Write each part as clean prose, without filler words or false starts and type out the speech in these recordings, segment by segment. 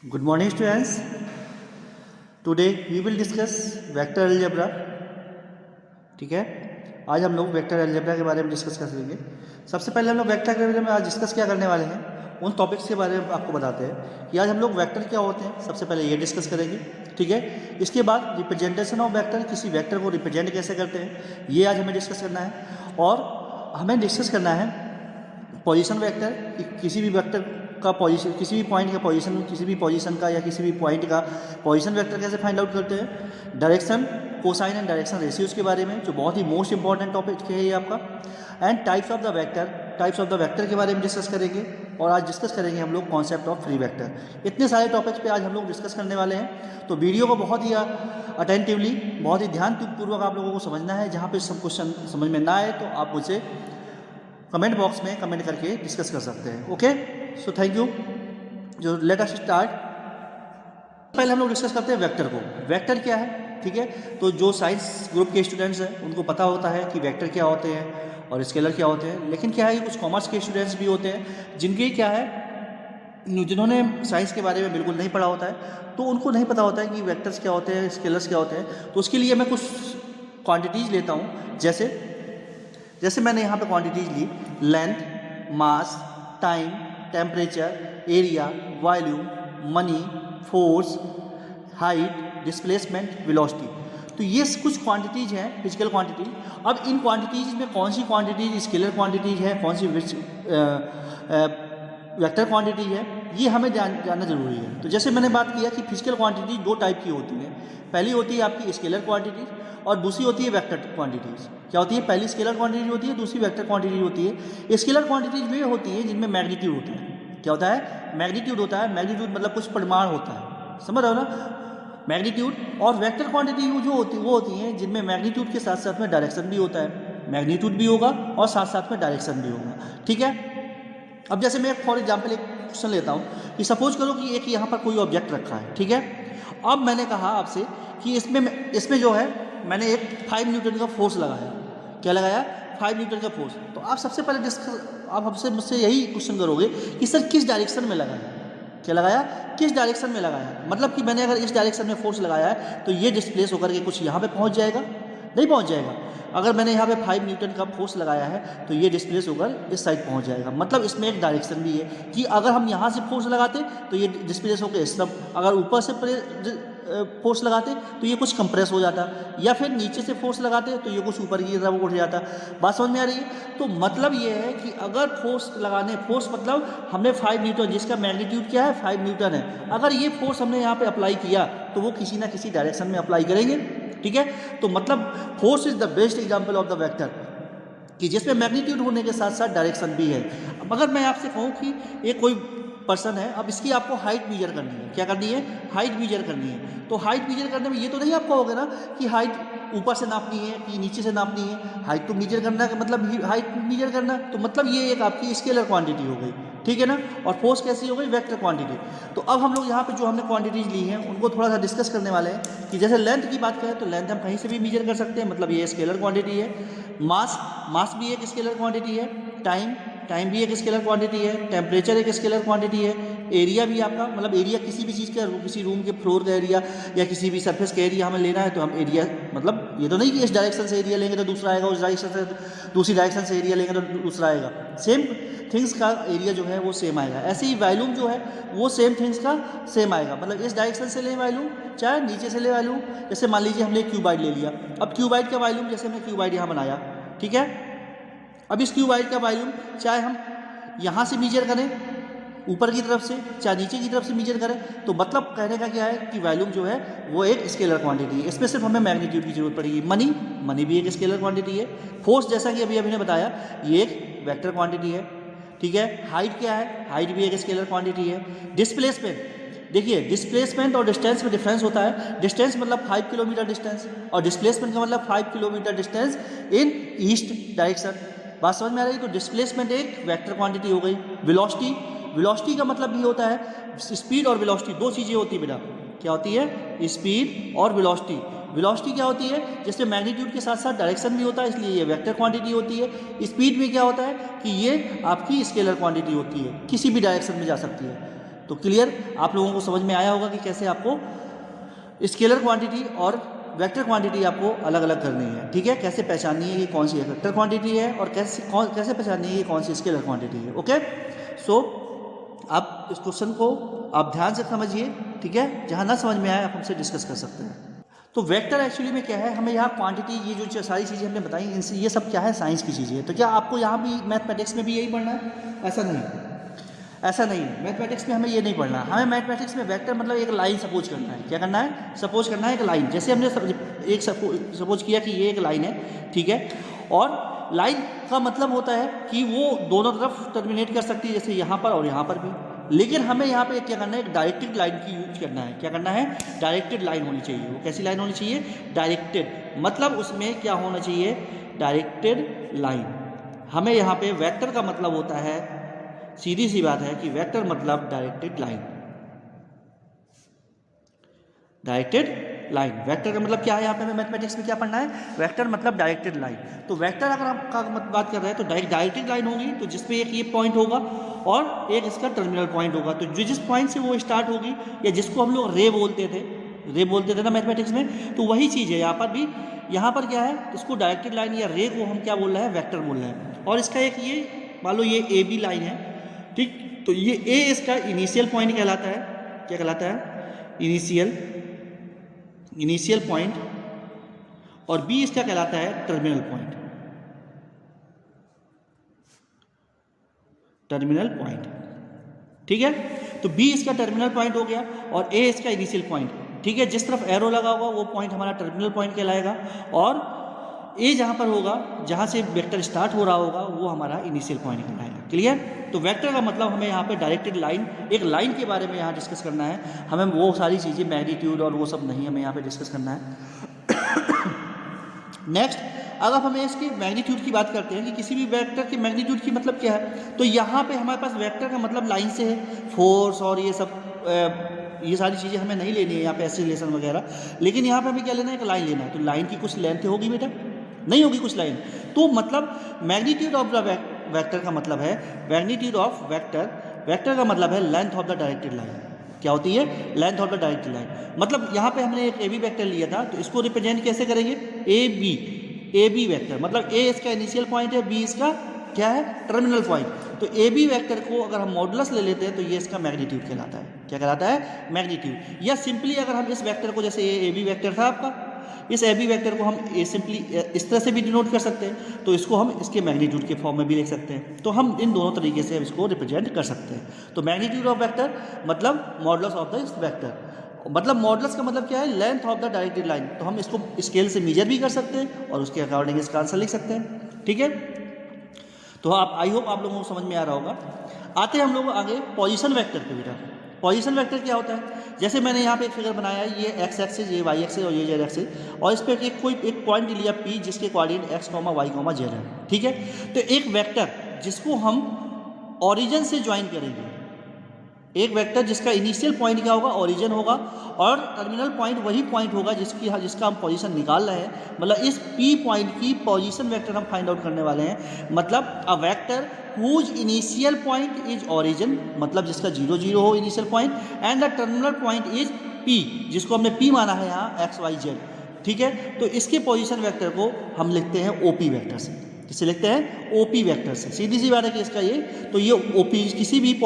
Good morning students. Today we will discuss vector algebra. ठीक है, आज हम लोग वेक्टर अलजेब्रा के बारे में डिस्कस करेंगे। सबसे पहले हम लोग वेक्टर अलजेब्रा में आज डिस्कस क्या करने वाले हैं, उन टॉपिक्स के बारे में आपको बताते हैं कि आज हम लोग वेक्टर क्या होते हैं। सबसे पहले ये डिस्कस करेंगे, ठीक है। इसके बाद रिप्रेजेंटेशन ऑफ वेक्टर, किसी वेक्टर को रिप्रेजेंट कैसे करते हैं, ये आज हमें डिस्कस करना है। और हमें डिस्कस करना है पोजीशन वेक्टर, किसी भी वेक्टर का पोजीशन, किसी भी पॉइंट का पोजीशन, किसी भी पोजीशन का या किसी भी पॉइंट का पोजीशन वेक्टर कैसे फाइंड आउट करते हैं। Direction, cosine and direction ratios के बारे में, जो बहुत ही मोस्ट इंपॉर्टेंट टॉपिक है ये आपका। And types of the vector, types of the vector के बारे में डिस्कस करेंगे। और आज डिस्कस करेंगे हम लोग कॉन्सेप्ट ऑफ फ्री वेक्टर। इतने सारे टॉपिक्स पे आज हम लोग डिस्कस करने वाले हैं, तो वीडियो को बहुत ही अटेंटिवली, बहुत ही ध्यानपूर्वक आप लोगों को समझना है। जहाँ पे सब क्वेश्चन समझ में ना आए तो आप मुझे कमेंट बॉक्स में कमेंट करके डिस्कस कर सकते हैं। Okay, so thank you. जो लेट अस स्टार्ट। पहले हम लोग डिस्कस करते हैं वेक्टर को। वेक्टर क्या है, ठीक है। तो जो साइंस ग्रुप के स्टूडेंट्स हैं उनको पता होता है कि वेक्टर क्या होते हैं और स्केलर क्या होते हैं। लेकिन क्या है कि कुछ कॉमर्स के स्टूडेंट्स भी होते हैं जिनके क्या है, जिन्होंने साइंस के बारे में बिल्कुल नहीं पढ़ा होता है, तो उनको नहीं पता होता है कि वेक्टर्स क्या होते हैं, स्केलर्स क्या होते हैं। तो उसके लिए मैं कुछ क्वांटिटीज़ लेता हूँ। जैसे मैंने यहाँ पे क्वांटिटीज़ ली, length, mass, time, temperature, area, volume, money, force, height, displacement, velocity. तो ये कुछ क्वांटिटीज़ हैं, फिजिकल क्वांटिटी। अब इन क्वांटिटीज़ में कौन सी क्वांटिटीज स्केलर क्वांटिटीज है, कौन सी वेक्टर क्वांटिटी है, ये हमें जानना जरूरी है। तो जैसे मैंने बात किया कि फिजिकल क्वांटिटी दो टाइप की होती हैं। पहली होती है आपकी स्केलर क्वांटिटी और दूसरी होती है वेक्टर क्वांटिटीज़। क्या होती है, पहली स्केलर क्वांटिटी होती है, दूसरी वेक्टर क्वांटिटी होती है। स्केलर क्वांटिटीज वे होती है जिनमें मैग्नीट्यूड होता है। क्या होता है, मैग्नीट्यूड होता है। मैग्नीट्यूड मतलब कुछ परिमाण होता है, समझ रहे हो ना, मैग्नीट्यूड। और वेक्टर क्वांटिटी जो होती है वो होती हैं जिनमें मैग्नीट्यूड के साथ साथ में डायरेक्शन भी होता है। मैग्नीट्यूड भी होगा और साथ साथ में डायरेक्शन भी होगा, ठीक है। अब जैसे मैं फॉर एग्जाम्पल एक क्वेश्चन लेता हूँ कि सपोज करो कि एक यहाँ पर कोई ऑब्जेक्ट रखा है, ठीक है। अब मैंने कहा आपसे कि इसमें जो है मैंने एक 5 न्यूटन का फोर्स लगाया। क्या लगाया, 5 न्यूटन का फोर्स। तो आप सबसे पहले आप हमसे मुझसे यही क्वेश्चन करोगे कि सर किस डायरेक्शन में लगाया। क्या लगाया, किस डायरेक्शन में लगाया। मतलब कि मैंने अगर इस डायरेक्शन में फोर्स लगाया है तो ये डिस्प्लेस होकर के कुछ यहाँ पे पहुँच जाएगा, नहीं पहुँच जाएगा। अगर मैंने यहाँ पे 5 न्यूटन का फोर्स लगाया है तो ये डिस्प्लेस होकर इस साइड पहुँच जाएगा। मतलब इसमें एक डायरेक्शन भी है कि अगर हम यहाँ से फोर्स लगाते तो ये डिस्प्लेस होकर इस तरफ, अगर ऊपर से फोर्स लगाते तो ये कुछ कंप्रेस हो जाता, या फिर नीचे से फोर्स लगाते तो ये कुछ ऊपर की तरफ उठ जाता। बात समझ में आ रही है। तो मतलब ये है कि अगर फोर्स मतलब हमने 5 न्यूटन, जिसका मैग्नीट्यूड क्या है 5 न्यूटन है, अगर ये फोर्स हमने यहाँ पे अप्लाई किया तो वो किसी ना किसी डायरेक्शन में अप्लाई करेंगे, ठीक है। तो मतलब force is the best example of the vector, कि जिसमें मैग्नीट्यूड होने के साथ साथ डायरेक्शन भी है। अब अगर मैं आपसे कहूँ कि एक कोई पर्सन है, अब इसकी आपको हाइट मेजर करनी है। क्या करनी है, हाइट मेजर करनी है। तो हाइट मेजर करने में ये तो नहीं आपको होगा ना कि हाइट ऊपर से नापनी है कि नीचे से नापनी है। हाइट तो मेजर करना है, मतलब हाइट मेजर करना, तो मतलब ये एक आपकी स्केलर क्वांटिटी हो गई, ठीक है ना। और फोर्स कैसी हो गई, वेक्टर क्वांटिटी। तो अब हम लोग यहाँ पे जो हमने क्वांटिटीज ली हैं उनको थोड़ा सा डिस्कस करने वाले हैं कि जैसे लेंथ की बात करें तो लेंथ हम कहीं से भी मेजर कर सकते हैं, मतलब ये स्केलर क्वांटिटी है। मास भी एक स्केलर क्वांटिटी है। टाइम भी एक स्केलर क्वांटिटी है। टेम्परेचर एक स्केलर क्वांटिटी है। एरिया भी आपका, मतलब एरिया किसी भी चीज़ का, किसी रूम के फ्लोर का एरिया या किसी भी सरफेस का एरिया हमें लेना है तो हम एरिया, मतलब ये तो नहीं कि इस डायरेक्शन से एरिया लेंगे तो दूसरा आएगा, उस डायरेक्शन से दूसरी डायरेक्शन से एरिया लेंगे तो दूसरा आएगा। सेम थिंग्स का एरिया जो है वो सेम आएगा। ऐसे ही वॉल्यूम जो है वो सेम थिंग्स का सेम आएगा, मतलब इस डायरेक्शन से ले वॉल्यूम चाहे नीचे से ले वॉल्यूम। जैसे मान लीजिए हमने क्यूबाइड ले लिया, अब क्यूबाइड का वॉल्यूम, जैसे हमने क्यूबाइड यहाँ बनाया, ठीक है। अब इस क्यूबाइड का वॉल्यूम चाहे हम यहाँ से मेजर करें ऊपर की तरफ से, चाहे नीचे की तरफ से मेजर करें, तो मतलब कहने का क्या है कि वॉल्यूम जो है वो एक स्केलर क्वांटिटी है। इसमें सिर्फ हमें मैग्नीट्यूड की जरूरत पड़ेगी। मनी भी एक स्केलर क्वांटिटी है। फोर्स जैसा कि अभी ने बताया ये एक वेक्टर क्वांटिटी है, ठीक है। हाइट क्या है, हाइट भी एक स्केलर क्वांटिटी है। डिस्प्लेसमेंट, देखिए डिस्प्लेसमेंट और डिस्टेंस में डिफरेंस होता है। डिस्टेंस मतलब 5 किलोमीटर डिस्टेंस और डिस्प्लेसमेंट का मतलब 5 kilometre distance in east direction. बात समझ में आ रही है। तो डिस्प्लेसमेंट एक वेक्टर क्वांटिटी हो गई। वेलोसिटी का मतलब भी होता है, स्पीड और वेलोसिटी दो चीज़ें होती है बेटा। क्या होती है, स्पीड और वेलोसिटी। वेलोसिटी क्या होती है, जिसमें मैग्नीट्यूड के साथ साथ डायरेक्शन भी होता है, इसलिए ये वेक्टर क्वांटिटी होती है। स्पीड में क्या होता है कि ये आपकी स्केलर क्वांटिटी होती है, किसी भी डायरेक्शन में जा सकती है। तो क्लियर, आप लोगों को समझ में आया होगा कि कैसे आपको स्केलर क्वांटिटी और वेक्टर क्वांटिटी आपको अलग अलग करनी है, ठीक है, कैसे पहचाननी है कि कौन सी वेक्टर क्वांटिटी है और कैसे पहचाननी है कि कौन सी स्केलर क्वांटिटी है। ओके, सो आप इस क्वेश्चन को आप ध्यान से समझिए, ठीक है, जहाँ ना समझ में आए आप हमसे डिस्कस कर सकते हैं। तो वेक्टर एक्चुअली में क्या है, हमें यहाँ क्वांटिटी, ये जो सारी चीज़ें हमने बताई, इनसे ये सब क्या है, साइंस की चीज़ें है। तो क्या आपको यहाँ भी मैथमेटिक्स में भी यही पढ़ना है? ऐसा नहीं, ऐसा नहीं है। मैथमेटिक्स में हमें ये नहीं पढ़ना, हमें मैथमेटिक्स में वेक्टर मतलब एक लाइन सपोज करना है। क्या करना है? सपोज करना है एक लाइन। जैसे हमने एक सपोज किया कि ये एक लाइन है, ठीक है, और लाइन का मतलब होता है कि वो दोनों तरफ टर्मिनेट कर सकती है, जैसे यहाँ पर और यहाँ पर भी। लेकिन हमें यहाँ पे क्या करना है, एक डायरेक्टेड लाइन की यूज करना है। क्या करना है? डायरेक्टेड लाइन होनी चाहिए। वो कैसी लाइन होनी चाहिए? डायरेक्टेड, मतलब उसमें क्या होना चाहिए? Directed line. हमें यहाँ पे वेक्टर का मतलब होता है, सीधी सी बात है कि वेक्टर मतलब directed line. Directed line, vector का मतलब क्या है? यहाँ पे हमें मैथमेटिक्स में क्या पढ़ना है? वेक्टर मतलब डायरेक्टेड लाइन। तो वेक्टर अगर हम बात कर रहे हैं तो डायरेक्टेड लाइन होगी, तो जिसपे एक ये पॉइंट होगा और एक इसका टर्मिनल पॉइंट होगा। तो जिस पॉइंट से वो स्टार्ट होगी, या जिसको हम लोग रे बोलते थे ना मैथमेटिक्स में, तो वही चीज़ है यहाँ पर भी। यहाँ पर क्या है, इसको डायरेक्टेड लाइन या रे को हम क्या बोल रहे हैं? वेक्टर बोल रहे हैं। और इसका एक ये मान लो ये ए बी लाइन है, ठीक, तो ये ए इसका इनिशियल पॉइंट कहलाता है। क्या कहलाता है? इनिशियल पॉइंट, और बी इसका कहलाता है टर्मिनल पॉइंट। टर्मिनल पॉइंट, ठीक है, तो बी इसका टर्मिनल पॉइंट हो गया और ए इसका इनिशियल पॉइंट, ठीक है। जिस तरफ एरो लगा होगा वो पॉइंट हमारा टर्मिनल पॉइंट कहलाएगा, और ए जहाँ पर होगा, जहाँ से वेक्टर स्टार्ट हो रहा होगा, वो हमारा इनिशियल पॉइंट कहलाएगा। क्लियर? तो वेक्टर का मतलब हमें यहाँ पे डायरेक्टेड लाइन, एक लाइन के बारे में यहाँ डिस्कस करना है। हमें वो सारी चीज़ें मैग्नीट्यूड और वो सब नहीं हमें यहाँ पे डिस्कस करना है। नेक्स्ट, अगर हमें इसकी मैग्नीट्यूड की बात करते हैं कि किसी भी वेक्टर की मैग्नीट्यूड की मतलब क्या है, तो यहाँ पे हमारे पास वेक्टर का मतलब लाइन से है, फोर्स और ये सब ये सारी चीज़ें हमें नहीं लेनी है यहाँ पे, एक्सीलरेशन वगैरह। लेकिन यहाँ पे हमें क्या लेना है? एक लाइन लेना है। तो लाइन की कुछ लेंथ होगी बेटा, नहीं होगी कुछ लाइन। तो मतलब मैग्नीट्यूड ऑफ द वेक्टर का मतलब है, मैग्नीट्यूड ऑफ वेक्टर का मतलब है length of the directed line. क्या होती है? Length of the directed line. मतलब यहाँ पे हमने एक ए बी वेक्टर लिया था, तो इसको रिप्रेजेंट कैसे करेंगे? ए बी वेक्टर, मतलब ए इसका इनिशियल पॉइंट है, बी इसका क्या है? Terminal point. तो ए बी वेक्टर को अगर हम मॉडुलस ले लेते हैं तो ये इसका मैग्नीट्यूड कहलाता है। क्या कहलाता है? मैग्नीट्यूड। या सिंपली अगर हम इस वेक्टर को, जैसे ए बी वेक्टर था आपका, इस ए बी वेक्टर को हम सिंपली इस तरह से भी डिनोट कर सकते हैं, तो इसको हम इसके मैग्नीट्यूड के फॉर्म में भी लिख सकते हैं। तो हम इन दोनों तरीके से इसको रिप्रेजेंट कर सकते हैं। तो मैग्नीट्यूड ऑफ वेक्टर मतलब मॉडुलस ऑफ द वेक्टर, मतलब मॉडुलस का मतलब क्या है? Length of the directed line. तो हम इसको स्केल से मेजर भी कर सकते हैं और उसके अकॉर्डिंग इसका आंसर लिख सकते हैं, ठीक है। तो आप, आई होप आप लोगों को समझ में आ रहा होगा। आते हैं हम लोग आगे पोजीशन वेक्टर पे बेटा। पोजीशन वेक्टर क्या होता है? जैसे मैंने यहाँ पे एक फिगर बनाया है, ये एक्स एक्सिस, ये वाई एक्सिस और ये जेड एक्सिस, और इस पर कोई एक पॉइंट लिया पी जिसके coordinate x comma y comma z है, ठीक है। तो एक वेक्टर जिसको हम ओरिजिन से ज्वाइन करेंगे, एक वेक्टर जिसका इनिशियल पॉइंट क्या होगा? ओरिजिन होगा, और टर्मिनल पॉइंट वही पॉइंट होगा जिसका हम पोजीशन निकाल रहे हैं। मतलब इस पी पॉइंट की पोजीशन वेक्टर हम फाइंड आउट करने वाले हैं। मतलब a vector whose initial point is origin, मतलब जिसका 0 0 हो initial point, and the terminal point is P, जिसको हमने पी माना है यहाँ एक्स वाई जेड, ठीक है। तो इसके पोजीशन वेक्टर को हम लिखते हैं ओपी वेक्टर से। किससे लिखते हैं? ओपी वेक्टर से। सीधी सी बात है कि इसका ये, तो ये ओपी किसी भी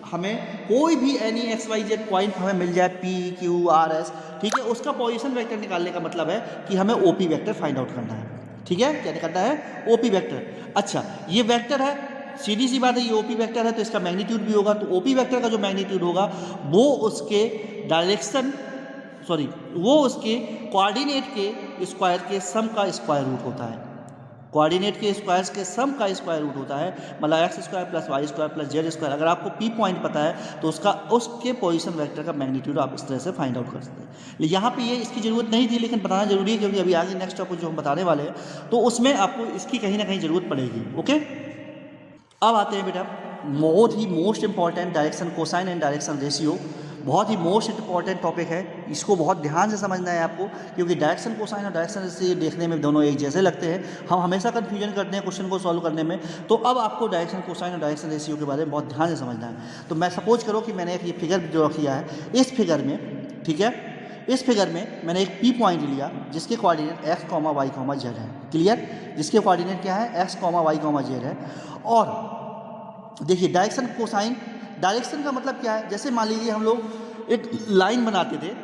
हमें कोई भी any x y z point हमें मिल जाए, पी क्यू आर एस, ठीक है, उसका पोजीशन वेक्टर निकालने का मतलब है कि हमें ओपी वेक्टर फाइंड आउट करना है, ठीक है। क्या निकालना है? OP vector. अच्छा, ये वेक्टर है, सीधी सी बात है, ये ओपी वेक्टर है, तो इसका मैग्नीट्यूड भी होगा। तो ओपी वेक्टर का जो मैग्नीट्यूड होगा वो उसके डायरेक्शन, वो उसके कोऑर्डिनेट के स्क्वायर के सम का स्क्वायर रूट होता है। कोऑर्डिनेट के स्क्वायर्स के सम का स्क्वायर रूट होता है, मतलब x square plus y square plus z square. अगर आपको पी पॉइंट पता है तो उसके पोजीशन वेक्टर का मैग्नीट्यूड आप इस तरह से फाइंड आउट कर सकते हैं। यहाँ पे ये इसकी ज़रूरत नहीं थी, लेकिन बताना जरूरी है, क्योंकि अभी आगे नेक्स्ट टॉपिक जो हम बताने वाले हैं तो उसमें आपको इसकी कहीं ना कहीं ज़रूरत पड़ेगी। ओके, अब आते हैं बेटा most important, direction cosine and direction ratio. बहुत ही मोस्ट इंपॉर्टेंट टॉपिक है, इसको बहुत ध्यान से समझना है आपको, क्योंकि डायरेक्शन कोसाइन और डायरेक्शन रेशियो देखने में दोनों एक जैसे लगते हैं, हम हमेशा कन्फ्यूजन करते हैं क्वेश्चन को सॉल्व करने में। तो अब आपको डायरेक्शन कोसाइन और डायरेक्शन रेशियो के बारे में बहुत ध्यान से समझना है। तो मैं सपोज करो कि मैंने एक ये फिगर जो किया है, इस फिगर में, ठीक है, इस फिगर में मैंने एक पी पॉइंट लिया जिसके कोऑर्डिनेट x, y, z है। क्लियर? जिसके कोऑर्डिनेट क्या है, x, y, z है। और देखिए डायरेक्शन कोसाइन, डायरेक्शन का मतलब क्या है, जैसे मान लीजिए हम लोग एक लाइन बनाते थे,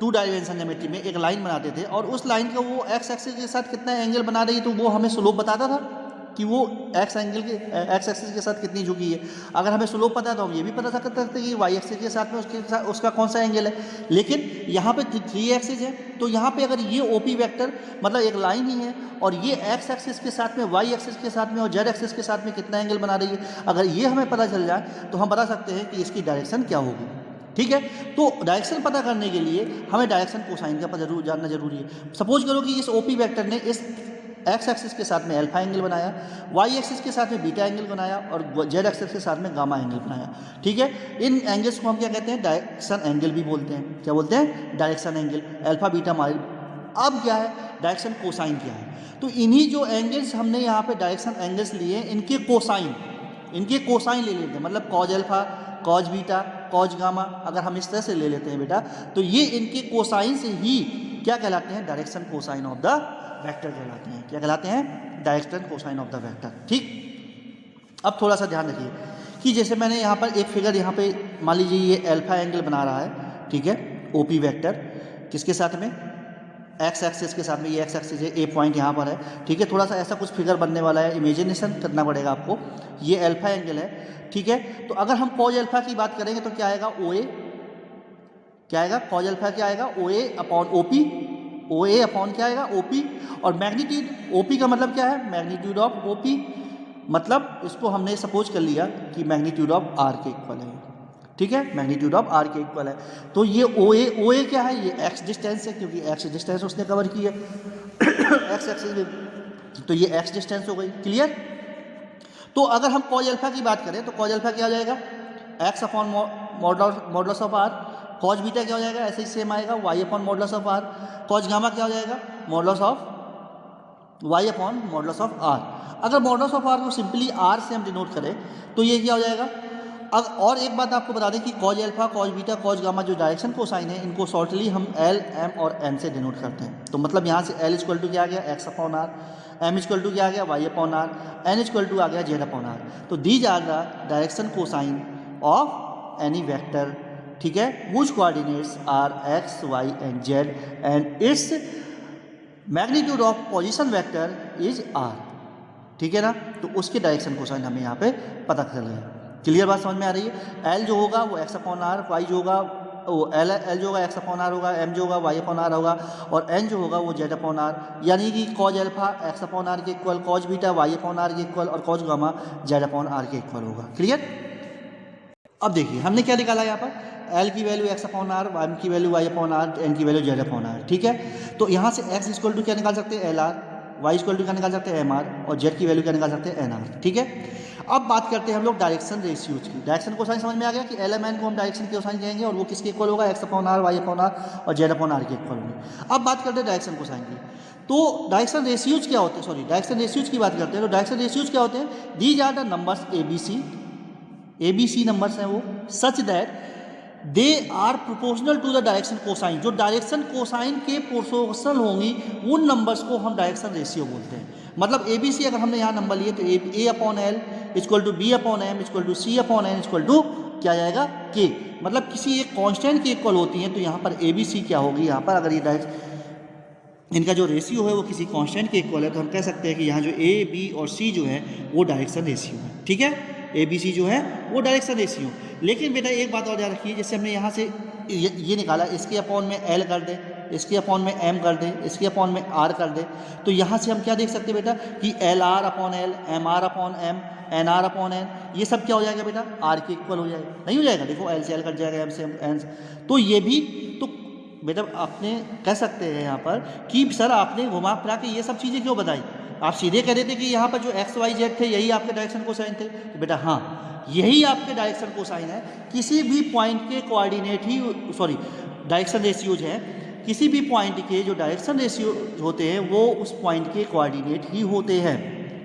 2 डायमेंशन ज्योमेट्री में एक लाइन बनाते थे, और उस लाइन का वो एक्स एक्सिस के साथ कितना एंगल बना रही है, तो वो हमें स्लोप बताता था कि वो एक्स एक्सिस के साथ कितनी झुकी है। अगर हमें स्लोप पता है तो हम ये भी पता सकते थे कि वाई एक्सिस के साथ में उसका कौन सा एंगल है। लेकिन यहाँ पे 3 एक्सिस है, तो यहाँ पे अगर ये ओपी वेक्टर मतलब एक लाइन ही है, और ये एक्स एक्सिस के साथ में, वाई एक्सिस के साथ में और जेड एक्सिस के साथ में कितना एंगल बना रही है, अगर ये हमें पता चल जाए तो हम बता सकते हैं कि इसकी डायरेक्शन क्या होगी। ठीक है, तो डायरेक्शन पता करने के लिए हमें डायरेक्शन कोसाइन का जरूर जानना जरूरी है। सपोज करो कि इस ओपी वेक्टर ने इस एक्स एक्सिस के साथ में अल्फा एंगल बनाया, वाई एक्सिस के साथ में बीटा एंगल बनाया, और जेड एक्सिस के साथ में गामा एंगल बनाया। ठीक है, इन एंगल्स को हम क्या कहते हैं, डायरेक्शन एंगल भी बोलते हैं। क्या बोलते हैं? Direction angle, alpha beta mile. अब क्या है, डायरेक्शन कोसाइन क्या है, तो इन्हीं जो एंगल्स हमने यहाँ पे डायरेक्शन एंगल्स लिए, इनके कोसाइन ले लेते हैं, मतलब cause alpha, cos beta, cause gamma, अगर हम इस तरह से ले लेते हैं बेटा, तो ये इनके कोसाइन से ही क्या कहलाते हैं, direction cosine of the vector कहलाते हैं। क्या कहलाते हैं? Direction cosine of the vector. ठीक, अब थोड़ा सा ध्यान रखिए कि जैसे मैंने यहाँ पर एक फिगर, यहाँ पे मान लीजिए ये अल्फा एंगल बना रहा है, ठीक है, ओपी वेक्टर किसके साथ में, एक्स एक्सिस के साथ में, ये एक्स एक्सिस है, ए पॉइंट यहाँ पर है। ठीक है, थोड़ा सा ऐसा कुछ फिगर बनने वाला है, इमेजिनेशन करना पड़ेगा आपको। ये अल्फा एंगल है, ठीक है, तो अगर हम कॉज अल्फा की बात करेंगे तो क्या आएगा, ओ ए, क्या आएगा, कॉज अल्फा क्या आएगा, ओ ए अपॉन ओ पी, ओ ए अपॉन क्या आएगा, ओ पी, और मैग्नीट्यूड, ओ पी का मतलब क्या है, मैग्नीट्यूड ऑफ ओ पी, मतलब इसको हमने सपोज कर लिया कि मैग्नीट्यूड ऑफ आर के इक्वल है। ठीक है, मैग्नीट्यूड ऑफ आर के इक्वल है। तो ये ओ ए क्या है, ये एक्स डिस्टेंस है, क्योंकि एक्स डिस्टेंस उसने कवर की है एक्स एक्सिस में, तो ये एक्स डिस्टेंस हो गई। क्लियर? तो अगर हम कॉज अल्फा की बात करें तो कॉज अल्फा क्या हो जाएगा, x upon modulus of r. Cos beta क्या हो जाएगा, ऐसे ही सेम आएगा, y upon modulus of r. Cos gamma क्या हो जाएगा, modulus of y upon modulus of r. अगर मॉडुलस ऑफ आर को सिंपली आर से हम डिनोट करें तो ये क्या हो जाएगा। अब और एक बात आपको बता दें कि cos alpha, cos beta, cause gamma जो डायरेक्शन कोसाइन है, इनको शॉर्टली हम एल, एम और एन से डिनोट करते हैं। तो मतलब यहाँ से एल इक्वल टू क्या आ गया, x upon r, m equal to क्या आ गया, y upon r, n equal to आ गया जेड अपॉन आर। तो these are the direction cosine of any vector, ठीक है, which coordinates are x, y and z, and its magnitude of position vector is r. ठीक है ना, तो उसके डायरेक्शन कोसाइन हमें यहाँ पे पता चल गया। क्लियर बात समझ में आ रही है। एल जो होगा वो एक्स अपॉन आर, वाई जो होगा वो एल जो होगा एक्स अपॉन आर होगा, एम जो होगा वाई अपॉन आर होगा, और एन जो होगा वो जेड अपॉन आर, यानी कि cos alpha x upon r के equal, cos beta y upon r के इक्वल, और cos gamma z upon r के इक्वल होगा। क्लियर? अब देखिए हमने क्या निकाला यहाँ पर, एल की value x upon r, m की value y upon r, n की वैल्यू जेड अपॉन आर। ठीक है, तो यहाँ से एक्स इक्वल टू क्या निकाल सकते हैं, l r, y equal to क्या निकाल सकते हैं, एम आर, और जेड की वैल्यू क्या निकाल सकते हैं, एन आर। ठीक है, अब बात करते हैं हम लोग डायरेक्शन रेशियोज की। डायरेक्शन कोसाइन समझ में आ गया कि एल एम एन को हम डायरेक्शन कोसाइन कहेंगे, और वो किसके इक्वल होगा, x upon r, y upon r और जेड अपॉन आर के इक्वल होंगे। अब बात करते हैं डायरेक्शन कोसाइन की। तो डायरेक्शन रेशियोज क्या होते हैं, सॉरी डायरेक्शन रेशियोज की बात करते हैं। तो डायरेक्शन रेशियोज क्या होते हैं, these are the numbers a b c numbers हैं वो, such that they are proportional to the direction cosine. जो डायरेक्शन कोसाइन के प्रोपोर्शनल होंगी उन नंबर्स को हम डायरेक्शन रेशियो बोलते हैं। मतलब ए बी सी अगर हमने यहाँ नंबर लिए तो a upon l equal to b upon m equal to c upon n equal to क्या जाएगा, के। मतलब किसी एक कांस्टेंट की इक्वल होती है, तो यहाँ पर ए बी सी क्या होगी, यहाँ पर अगर ये इनका जो रेशियो है वो किसी कांस्टेंट के इक्वल है, तो हम कह सकते हैं कि यहाँ जो ए बी और सी जो है वो डायरेक्शन रेशियो है। ठीक है, ए बी सी जो है वो डायरेक्शन रेशियो। लेकिन बेटा एक बात और याद रखिए, जैसे हमने यहाँ से ये निकाला, इसके अपॉन में एल कर दे, इसके अपॉन में एम कर दे, इसके अपॉन में आर कर दे, तो यहाँ से हम क्या देख सकते हैं बेटा कि l r upon l, m r upon m, n r upon n, ये सब क्या हो जाएगा बेटा, आर के इक्वल हो जाएगा। नहीं हो जाएगा, देखो एल से एल कट जाएगा, एम से एन से, तो ये भी तो बेटा आपने कह सकते हैं यहाँ पर कि सर आपने घुमा फिरा के ये सब चीज़ें क्यों बताई। आप सीधे कह देते कि यहाँ पर जो एक्स वाई जेड थे यही आपके डायरेक्शन कोसाइन थे। तो बेटा हाँ, यही आपके डायरेक्शन कोसाइन है। किसी भी पॉइंट के कोऑर्डिनेट ही डायरेक्शन रेशियोज हैं, किसी भी पॉइंट के जो डायरेक्शन रेशियो होते हैं वो उस पॉइंट के कोऑर्डिनेट ही होते हैं।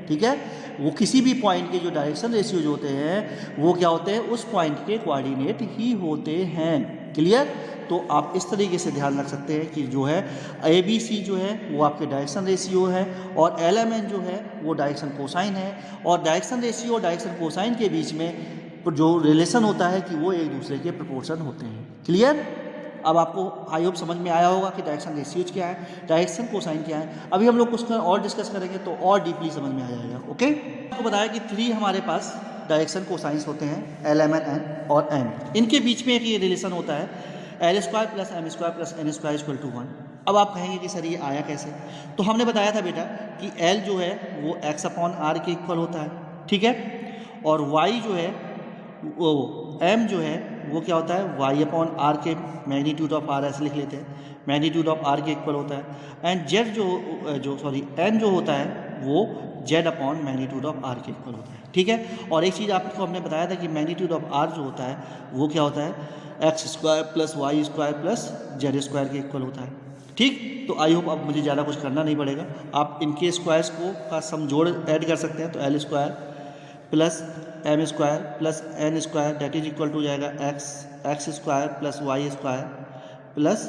ठीक है, वो किसी भी पॉइंट के जो डायरेक्शन रेशियोज होते हैं वो क्या होते हैं, उस पॉइंट के कोऑर्डिनेट ही होते हैं। क्लियर? तो आप इस तरीके से ध्यान रख सकते हैं कि जो है ABC जो है वो आपके डायरेक्शन रेशियो है और LMN जो है वो डायरेक्शन कोसाइन है, और डायरेक्शन रेशियो और डायरेक्शन कोसाइन के बीच में जो रिलेशन होता है कि वो एक दूसरे के प्रोपोर्शन होते हैं। क्लियर? अब आपको आई होप समझ में आया होगा कि डायरेक्शन रेशियोज क्या है, डायरेक्शन कोसाइन क्या है। अभी हम लोग कुछ और डिस्कस करेंगे तो और डीपली समझ में आ जाएगा। ओके, आपको बताया कि 3 हमारे पास डायरेक्शन कोसाइंस होते हैं, LMN, N और M। इनके बीच में एक ये रिलेशन होता है L² + M² + N² = 1। अब आप कहेंगे कि सर ये आया कैसे? तो हमने बताया था बेटा कि L जो है वो x/r के इक्वल होता है, ठीक है, और Y जो है वो M जो है वो क्या होता है, y/r के मैग्नीट्यूड ऑफ r ऐसे लिख लेते हैं, मैग्नीट्यूड ऑफ r के इक्वल होता है। एंड Z N जो होता है वो Z/ मैग्नीट्यूड ऑफ r के इक्वल होता है। ठीक है, और एक चीज़ आपको हमने बताया था कि मैग्नीट्यूड ऑफ r जो होता है वो क्या होता है, x² + y² + z² के इक्वल होता है। ठीक, तो आई होप अब मुझे ज़्यादा कुछ करना नहीं पड़ेगा, आप इनके स्क्वायर्स का सम जोड़ ऐड कर सकते हैं। तो L² + M² + N² that is equal to जाएगा x² + y² +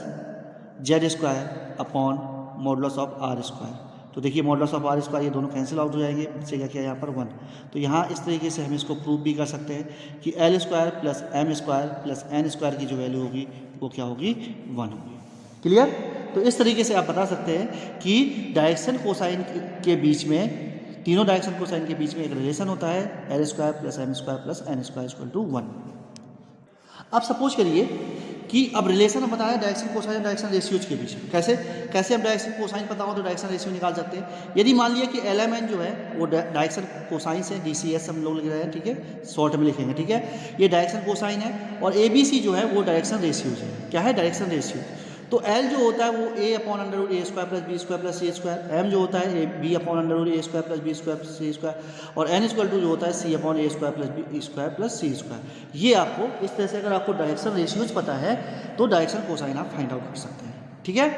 z² modulus of r²। तो देखिए मॉडुलस ऑफ r² ये दोनों कैंसिल आउट हो जाएंगे, बचेगा क्या यहाँ पर 1। तो यहाँ इस तरीके से हम इसको प्रूव भी कर सकते हैं कि L² + M² + N² की जो वैल्यू होगी वो क्या होगी, 1 होगी। क्लियर? तो इस तरीके से आप बता सकते हैं कि डायरेक्शन कोसाइन के बीच में, तीनों डायरेक्शन कोसाइन के बीच में एक रिलेशन होता है L² + M² + N² = 1। अब सपोज करिए कि अब रिलेशन हम बताया डायरेक्शन कोसाइन और डायरेक्शन रेशियोज के बीच में। कैसे हम डायरेक्शन कोसाइन पता हो तो डायरेक्शन रेशियो निकाल सकते हैं। यदि मान लिया कि LMN जो है वो डायरेक्शन कोसाइन से DCS हम लोग लिख रहे हैं, ठीक है, शॉर्ट में लिखेंगे, ठीक है, ये डायरेक्शन कोसाइन है, और ABC जो है वो डायरेक्शन रेशियोज है। क्या है? Direction ratio. तो L जो होता है वो A/√A² + B² + C², M जो होता है B/√A² + B² + C², और N = जो होता है C/A² + B² + C²। ये आपको इस तरह से, अगर आपको डायरेक्शन रेशियोज पता है तो डायरेक्शन कोसाइन आप फाइंड आउट कर सकते हैं। ठीक है,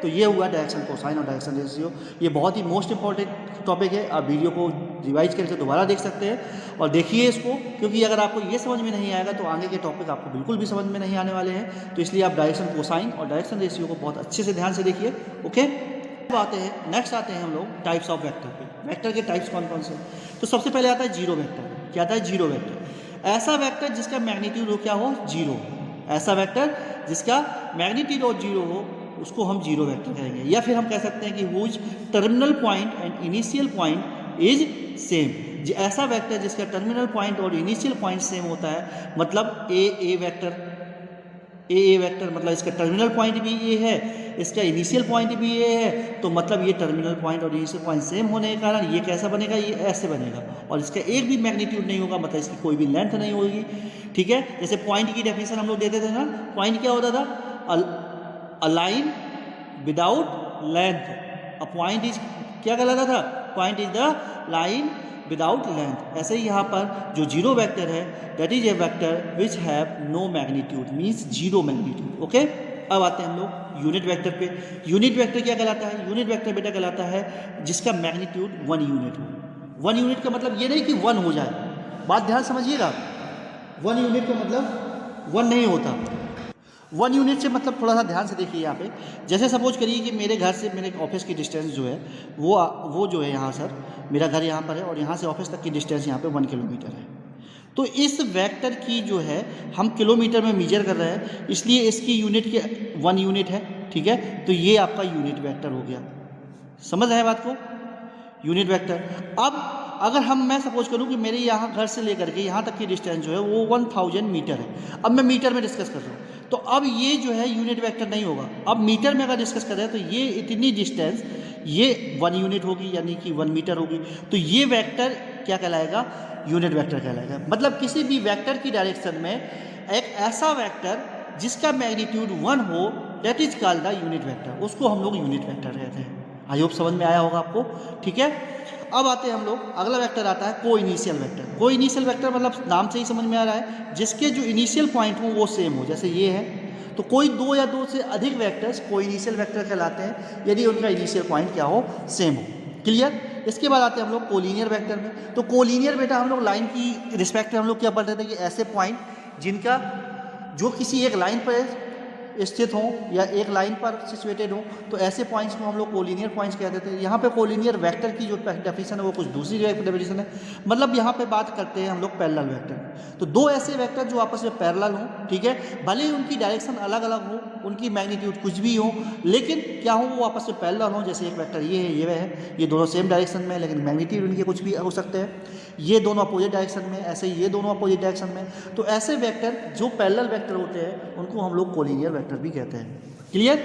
तो ये हुआ डायरेक्शन कोसाइन और डायरेक्शन रेशियो। ये बहुत ही मोस्ट इंपॉर्टेंट टॉपिक है, आप वीडियो को रिवाइज करके दोबारा देख सकते हैं और देखिए इसको, क्योंकि अगर आपको ये समझ में नहीं आएगा तो आगे के टॉपिक आपको बिल्कुल भी समझ में नहीं आने वाले हैं। तो इसलिए आप डायरेक्शन कोसाइन और डायरेक्शन रेशियो को बहुत अच्छे से ध्यान से देखिए। ओके, नेक्स्ट आते हैं हम लोग टाइप्स ऑफ वेक्टर पे। वेक्टर के टाइप्स कौन कौन से? तो सबसे पहले आता है जीरो वेक्टर। क्या आता है? Zero vector. ऐसा वेक्टर जिसका मैग्नीट्यूड हो क्या हो, जीरो। ऐसा वेक्टर जिसका मैग्नीट्यूड 0 हो उसको हम जीरो वेक्टर कहेंगे। या फिर हम कह सकते हैं कि whose terminal point and initial point is same. ऐसा वेक्टर जिसका टर्मिनल पॉइंट और इनिशियल पॉइंट सेम होता है, मतलब ए वेक्टर मतलब इसका टर्मिनल पॉइंट भी ए है, इसका इनिशियल पॉइंट भी ए है, तो मतलब ये टर्मिनल पॉइंट और इनिशियल पॉइंट सेम होने के कारण ये कैसा बनेगा, ये ऐसे बनेगा, और इसका एक भी मैग्नीट्यूड नहीं होगा, मतलब इसकी कोई भी लेंथ नहीं होगी। ठीक है, जैसे पॉइंट की डेफिनेशन हम लोग देते थे ना, पॉइंट क्या होता था, a line without length. A point is क्या कहलाता था, point is the line without length. ऐसे ही यहाँ पर जो जीरो वेक्टर है that is a vector which have no magnitude, means zero magnitude. Okay, अब आते हैं हम लोग यूनिट वेक्टर पे। यूनिट वेक्टर क्या कहलाता है? यूनिट वेक्टर बेटा कहलाता है जिसका मैग्नीट्यूड 1 यूनिट हो। 1 यूनिट का मतलब ये नहीं कि 1 हो जाए, बात ध्यान समझिएगा। 1 यूनिट का मतलब 1 नहीं होता। 1 यूनिट से मतलब थोड़ा सा ध्यान से देखिए यहाँ पे। जैसे सपोज करिए कि मेरे घर से मेरे ऑफिस की डिस्टेंस जो है वो जो है यहाँ सर, मेरा घर यहाँ पर है और यहाँ से ऑफिस तक की डिस्टेंस यहाँ पे 1 किलोमीटर है। तो इस वेक्टर की जो है हम किलोमीटर में मेजर कर रहे हैं, इसलिए इसकी यूनिट के 1 यूनिट है। ठीक है, तो ये आपका यूनिट वेक्टर हो गया। समझ रहे हैं बात को? Unit vector. अब अगर मैं सपोज करूं कि मेरे यहाँ घर से लेकर के यहाँ तक की डिस्टेंस जो है वो 1000 मीटर है। अब मैं मीटर में डिस्कस कर रहा हूँ, तो अब ये जो है यूनिट वेक्टर नहीं होगा। अब मीटर में अगर डिस्कस कर रहे हैं तो ये इतनी डिस्टेंस ये 1 यूनिट होगी, यानी कि 1 मीटर होगी। तो ये वेक्टर क्या कहलाएगा? यूनिट वेक्टर कहलाएगा। मतलब किसी भी वेक्टर की डायरेक्शन में एक ऐसा वेक्टर जिसका मैग्नीट्यूड 1 हो that is called the unit vector, उसको हम लोग यूनिट वेक्टर कहते हैं। आई होप समझ में आया होगा आपको। ठीक है, अब आते हैं हम लोग, अगला वेक्टर आता है को इनिशियल वेक्टर। को इनिशियल वेक्टर मतलब नाम से ही समझ में आ रहा है जिसके जो इनिशियल पॉइंट हो वो सेम हो। जैसे ये है तो कोई दो या दो से अधिक वेक्टर्स को इनिशियल वेक्टर कहलाते हैं यदि उनका इनिशियल पॉइंट क्या हो, सेम हो। क्लियर। इसके बाद आते हैं हम लोग कोलिनियर वेक्टर में। तो कोलिनियर बेटा हम लोग लाइन की रिस्पेक्ट में हम लोग क्या पढ़ते थे कि ऐसे पॉइंट जिनका जो किसी एक लाइन पर स्थित हो या एक लाइन पर सिचुएटेड हो, तो ऐसे पॉइंट्स को हम लोग कोलिनियर पॉइंट्स कहते थे। यहाँ पे कोलिनियर वेक्टर की जो डेफिनेशन है वो कुछ दूसरी डेफिनेशन है, मतलब यहाँ पे बात करते हैं हम लोग पैरेलल वेक्टर। तो दो ऐसे वेक्टर जो आपस में पैरेलल हों, ठीक है, भले ही उनकी डायरेक्शन अलग अलग हो, उनकी मैग्नीट्यूड कुछ भी हो, लेकिन क्या हो वो आपस में पैरेलल हो। जैसे एक वेक्टर ये है, ये वह है, ये दोनों सेम डायरेक्शन में, लेकिन मैग्नीट्यूड उनके कुछ भी हो सकते हैं। ये दोनों अपोजिट डायरेक्शन में, ऐसे ही ये दोनों अपोजिट डायरेक्शन में। तो ऐसे वेक्टर जो पैरेलल वेक्टर होते हैं उनको हम लोग कोलिनियर वेक्टर भी कहते हैं। क्लियर।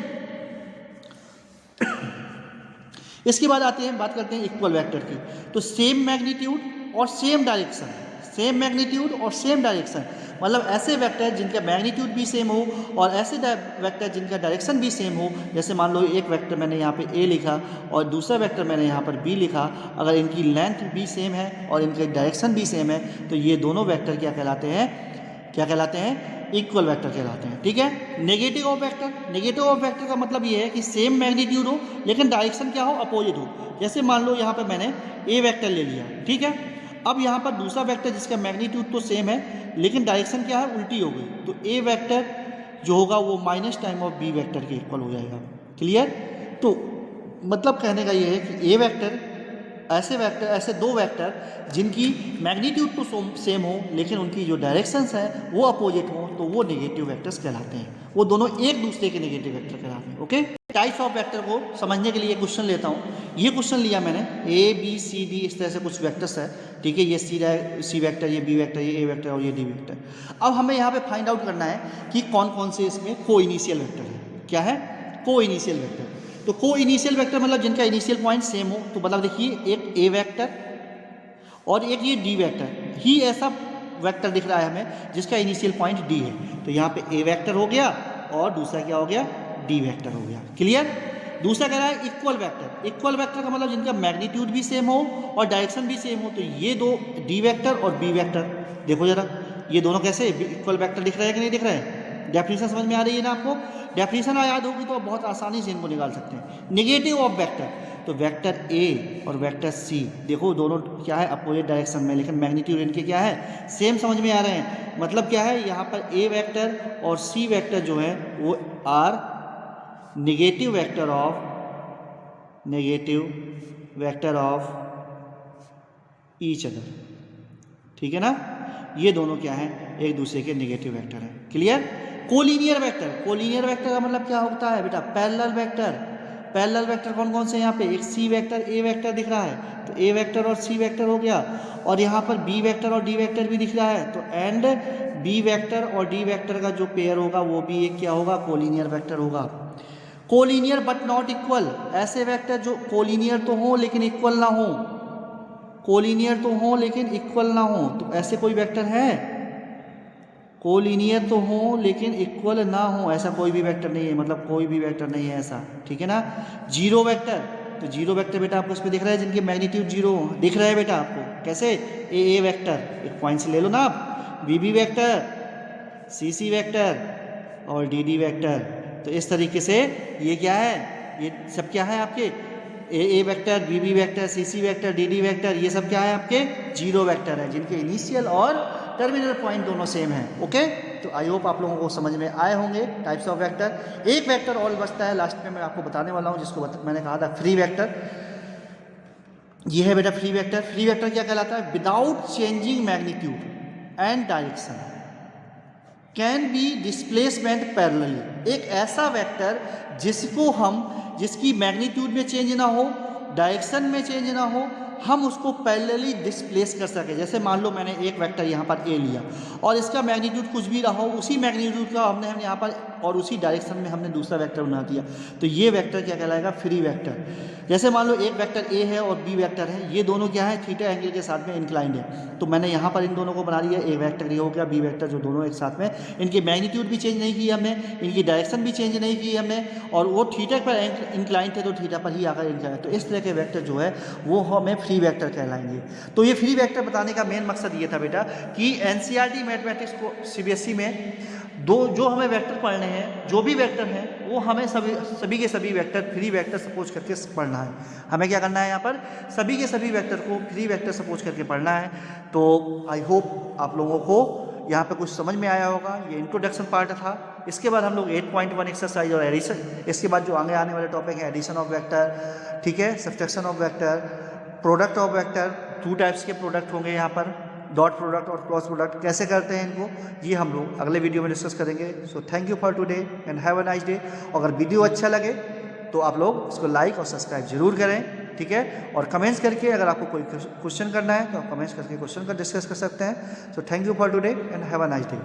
इसके बाद आते हैं, बात करते हैं इक्वल वेक्टर की। तो सेम मैग्नीट्यूड और सेम डायरेक्शन, सेम मैग्नीट्यूड और सेम डायरेक्शन, मतलब ऐसे वेक्टर जिनका मैग्नीट्यूड भी सेम हो और ऐसे वेक्टर जिनका डायरेक्शन भी सेम हो। जैसे मान लो एक वेक्टर मैंने यहाँ पे ए लिखा और दूसरा वेक्टर मैंने यहाँ पर बी लिखा, अगर इनकी लेंथ भी सेम है और इनका डायरेक्शन भी सेम है तो ये दोनों वेक्टर क्या कहलाते हैं, क्या कहलाते हैं, इक्वल वेक्टर कहलाते हैं। ठीक है। Negative of vector, negative of vector का मतलब ये है कि सेम मैग्नीट्यूड हो लेकिन डायरेक्शन क्या हो, अपोजिट हो। जैसे मान लो यहाँ पे मैंने ए वेक्टर ले लिया, ठीक है, अब यहाँ पर दूसरा वेक्टर जिसका मैग्नीट्यूड तो सेम है लेकिन डायरेक्शन क्या है, उल्टी हो गई, तो ए वेक्टर जो होगा वो minus time of b vector के इक्वल हो जाएगा। क्लियर। तो मतलब कहने का ये है कि ए वेक्टर, ऐसे वेक्टर, ऐसे दो वेक्टर जिनकी मैग्नीट्यूड तो सेम हो लेकिन उनकी जो डायरेक्शंस हैं वो अपोजिट हो, तो वो नेगेटिव वेक्टर्स कहलाते हैं। वो दोनों एक दूसरे के नेगेटिव वेक्टर कहलाते हैं। ओके। टाइप्स ऑफ वेक्टर को समझने के लिए क्वेश्चन लेता हूँ। ये क्वेश्चन लिया मैंने, ए बी सी डी इस तरह से कुछ वेक्टर्स है, ठीक है, ये सी वेक्टर, ये बी वेक्टर, ये ए वेक्टर और ये डी वेक्टर। अब हमें यहाँ पे फाइंड आउट करना है कि कौन कौन से इसमें को इनिशियल वेक्टर है। क्या है, को इनिशियल वेक्टर। तो को इनिशियल वेक्टर मतलब जिनका इनिशियल पॉइंट सेम हो। तो मतलब देखिए एक ए वेक्टर और एक ये डी वेक्टर ही ऐसा वेक्टर दिख रहा है हमें जिसका इनिशियल पॉइंट डी है। तो यहाँ पे ए वेक्टर हो गया और दूसरा क्या हो गया, डी वेक्टर हो गया। क्लियर। दूसरा कह रहा है इक्वल वेक्टर। इक्वल वेक्टर का मतलब जिनका मैग्नीट्यूड भी सेम हो और डायरेक्शन भी सेम हो। तो ये दो डी वेक्टर और बी वेक्टर, देखो जरा ये दोनों कैसे इक्वल वेक्टर दिख रहे हैं कि नहीं दिख रहे हैं। डेफिनेशन समझ में आ रही है ना आपको। डेफिनेशन याद होगी तो आप बहुत आसानी से इनको निकाल सकते हैं। नेगेटिव ऑफ वेक्टर, तो वेक्टर ए और वेक्टर सी देखो दोनों क्या है, अपोजिट डायरेक्शन में, लेकिन मैग्नीट्यूड इनके क्या है, सेम समझ में आ रहे हैं। मतलब क्या है, यहाँ पर ए वेक्टर और सी वेक्टर जो है वो are negative vector of each other. ठीक है ना, ये दोनों क्या है, एक दूसरे के नेगेटिव वेक्टर है। Clear. Collinear vector, collinear vector का मतलब क्या होता है बेटा, पैरेलल वेक्टर। पैरेलल वेक्टर कौन कौन से यहाँ पे, एक सी वेक्टर ए वेक्टर दिख रहा है तो ए वेक्टर और सी वेक्टर हो गया, और यहाँ पर बी वेक्टर और डी वेक्टर भी दिख रहा है तो एंड बी वेक्टर और डी वेक्टर का जो पेयर होगा वो भी एक क्या होगा, कोलिनियर वेक्टर होगा। कोलिनियर बट नॉट इक्वल, ऐसे वेक्टर जो कोलिनियर तो हो लेकिन इक्वल ना हो, कोलिनियर तो हो लेकिन इक्वल ना हो। तो ऐसे कोई वेक्टर है, कोलिनियर तो हो लेकिन इक्वल ना हो, ऐसा कोई भी वेक्टर नहीं है, मतलब कोई भी वेक्टर नहीं है ऐसा। ठीक है ना। जीरो वेक्टर, तो जीरो वेक्टर बेटा आपको इसमें दिख रहा है जिनके मैग्नीट्यूड जीरो दिख रहा है बेटा आपको, कैसे, ए वेक्टर एक पॉइंट से ले लो ना आप, बी वेक्टर, सी वेक्टर और डी वेक्टर। तो इस तरीके से ये क्या है, ये सब क्या है आपके, ए vector, B vector, C vector, D vector, ये सब क्या है आपके जीरो वेक्टर है जिनके इनिशियल और टर्मिनल पॉइंट दोनों सेम है। ओके। तो आई होप आप लोगों को समझ में आए होंगे टाइप्स ऑफ वेक्टर। एक वेक्टर और बचता है लास्ट में, मैं आपको बताने वाला हूँ, जिसको मैंने कहा था फ्री वेक्टर। ये है बेटा फ्री वेक्टर। फ्री वेक्टर क्या कहलाता है, without changing magnitude and direction can be displacement parallelly. एक ऐसा वेक्टर जिसकी मैग्नीट्यूड में चेंज ना हो, डायरेक्शन में चेंज ना हो, हम उसको पैरेलली डिस्प्लेस कर सके। जैसे मान लो मैंने एक वेक्टर यहाँ पर ए लिया और इसका मैग्नीट्यूड कुछ भी रहा हो, उसी मैग्नीट्यूड का हमने यहाँ पर और उसी डायरेक्शन में हमने दूसरा वेक्टर बना दिया, तो ये वेक्टर क्या कहलाएगा, फ्री वेक्टर। जैसे मान लो एक वेक्टर ए है और बी वेक्टर है, ये दोनों क्या है, थीटा एंगल के साथ में इंक्लाइंड है, तो मैंने यहाँ पर इन दोनों को बना दिया, ए वेक्टर ये हो गया, बी वेक्टर, जो दोनों एक साथ में, इनकी मैग्नीट्यूड भी चेंज नहीं की हमने, इनकी डायरेक्शन भी चेंज नहीं की हमने, और वो थीटा पर इंक्लाइंड थे तो थीटा पर ही आकर इंक्लाइंड। तो इस तरह के वेक्टर जो है वो हमें फ्री वेक्टर कहलाएंगे। तो ये फ्री वेक्टर बताने का मेन मकसद ये था बेटा कि एनसीईआरटी मैथमेटिक्स को सीबीएसई में जो हमें वेक्टर पढ़ने हैं, जो भी वेक्टर हैं वो हमें सभी के सभी वेक्टर फ्री वेक्टर सपोज करके पढ़ना है। हमें क्या करना है, यहाँ पर सभी के सभी वेक्टर को फ्री वेक्टर सपोज करके पढ़ना है। तो आई होप आप लोगों को यहाँ पे कुछ समझ में आया होगा। ये इंट्रोडक्शन पार्ट था। इसके बाद हम लोग 8.1 एक्सरसाइज और एडिशन, इसके बाद जो आगे आने वाले टॉपिक है एडिशन ऑफ वेक्टर, ठीक है, subtraction of vector, product of vector, 2 types के प्रोडक्ट होंगे यहाँ पर, डॉट प्रोडक्ट और क्रॉस प्रोडक्ट कैसे करते हैं इनको, ये हम लोग अगले वीडियो में डिस्कस करेंगे। So thank you for today and have a nice day. अगर वीडियो अच्छा लगे तो आप लोग इसको लाइक और सब्सक्राइब जरूर करें, ठीक है। और कमेंट्स करके अगर आपको कोई क्वेश्चन करना है तो आप कमेंट्स करके क्वेश्चन का डिस्कस कर सकते हैं। So thank you for today and have a nice day.